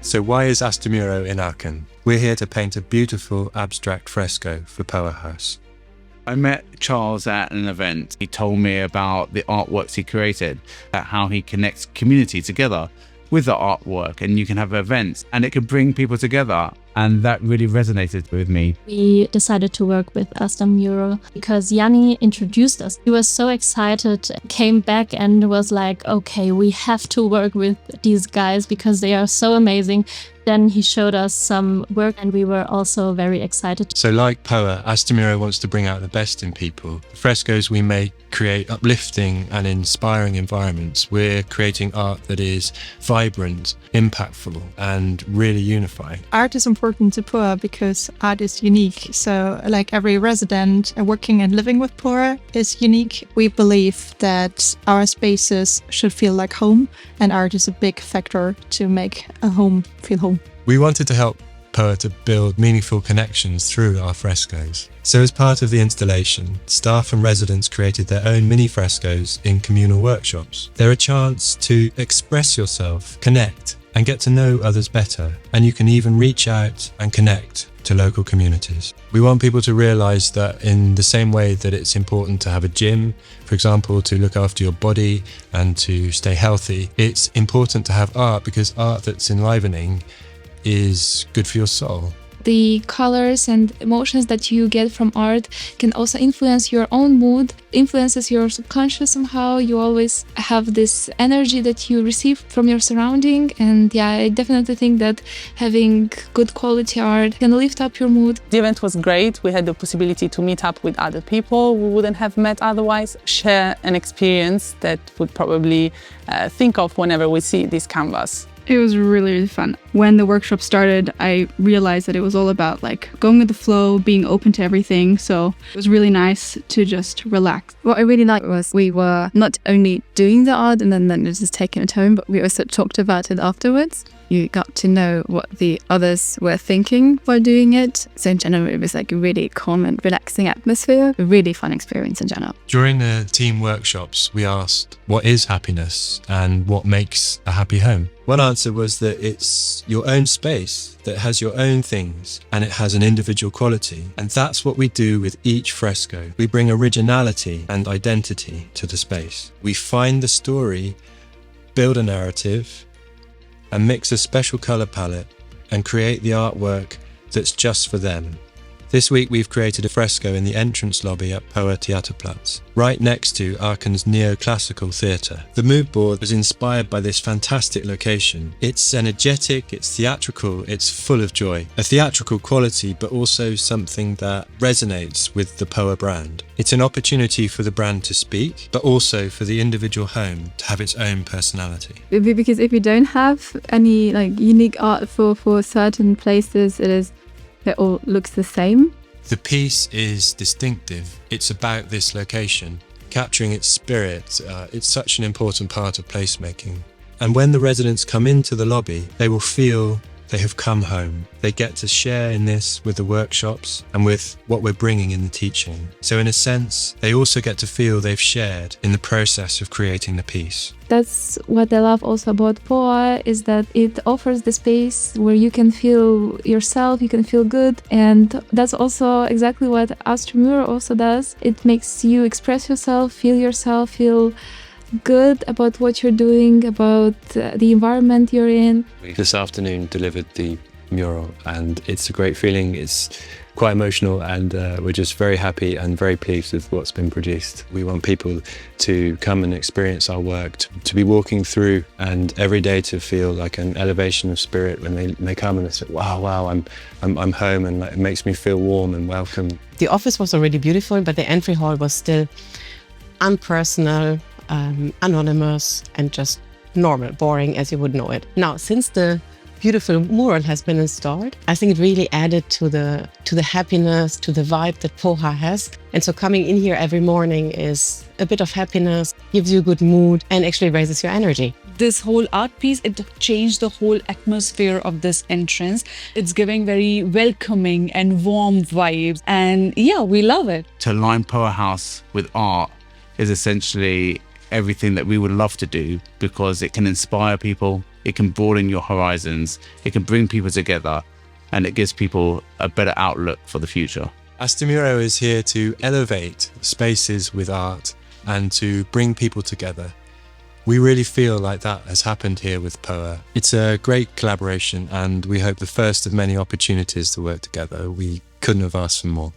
So why is ASTER MURO in Aachen? We're here to paint a beautiful abstract fresco for POHA House. I met Charles at an event. He told me about the artworks he created, how he connects community together with the artwork, and you can have events and it can bring people together. And that really resonated with me. We decided to work with ASTER MURO because Yianni introduced us. He was so excited, came back and was like, okay, we have to work with these guys because they are so amazing. Then he showed us some work and we were also very excited. So like POHA, ASTER MURO wants to bring out the best in people. The frescoes we make create uplifting and inspiring environments. We're creating art that is vibrant, impactful and really unifying. Art is important to POHA because art is unique. So like every resident working and living with POHA is unique. We believe that our spaces should feel like home, and art is a big factor to make a home feel home. We wanted to help POHA to build meaningful connections through our frescoes. So as part of the installation, staff and residents created their own mini frescoes in communal workshops. They're a chance to express yourself, connect, and get to know others better. And you can even reach out and connect to local communities. We want people to realise that in the same way that it's important to have a gym, for example, to look after your body and to stay healthy, it's important to have art because art that's enlivening is good for your soul. The colors and emotions that you get from art can also influence your own mood, influences your subconscious somehow. You always have this energy that you receive from your surrounding. And yeah, I definitely think that having good quality art can lift up your mood. The event was great. We had the possibility to meet up with other people we wouldn't have met otherwise, share an experience that would probably think of whenever we see this canvas. It was really, really fun. When the workshop started, I realized that it was all about like going with the flow, being open to everything. So it was really nice to just relax. What I really liked was we were not only doing the art and then just taking it home, but we also talked about it afterwards. You got to know what the others were thinking while doing it. So in general, it was like a really calm and relaxing atmosphere. A really fun experience in general. During the team workshops, we asked, what is happiness and what makes a happy home? One answer was that it's your own space that has your own things and it has an individual quality. And that's what we do with each fresco. We bring originality and identity to the space. We find the story, build a narrative, and mix a special colour palette and create the artwork that's just for them. This week we've created a fresco in the entrance lobby at POHA Theaterplatz, right next to Aachen's neoclassical theatre. The mood board was inspired by this fantastic location. It's energetic, it's theatrical, it's full of joy. A theatrical quality, but also something that resonates with the POHA brand. It's an opportunity for the brand to speak, but also for the individual home to have its own personality. Because if you don't have any like unique art for certain places, it all looks the same. The piece is distinctive. It's about this location, capturing its spirit. It's such an important part of placemaking. And when the residents come into the lobby, they will feel they have come home. They get to share in this with the workshops and with what we're bringing in the teaching. So in a sense, they also get to feel they've shared in the process of creating the piece. That's what I love also about POHA, is that it offers the space where you can feel yourself, you can feel good. And that's also exactly what ASTER MURO also does. It makes you express yourself, feel good about what you're doing, about the environment you're in. This afternoon delivered the mural and it's a great feeling. It's quite emotional and we're just very happy and very pleased with what's been produced. We want people to come and experience our work, to be walking through and every day to feel like an elevation of spirit when they come and they say, wow, I'm home, and it makes me feel warm and welcome. The office was already beautiful, but the entry hall was still unpersonal, anonymous and just normal, boring as you would know it. Now, since the beautiful mural has been installed, I think it really added to the happiness, to the vibe that POHA has. And so coming in here every morning is a bit of happiness, gives you a good mood and actually raises your energy. This whole art piece, it changed the whole atmosphere of this entrance. It's giving very welcoming and warm vibes. And yeah, we love it. To line POHA House with art is essentially everything that we would love to do, because it can inspire people, it can broaden your horizons, it can bring people together, and it gives people a better outlook for the future. ASTER MURO is here to elevate spaces with art and to bring people together. We really feel like that has happened here with POHA. It's a great collaboration, and we hope the first of many opportunities to work together. We couldn't have asked for more.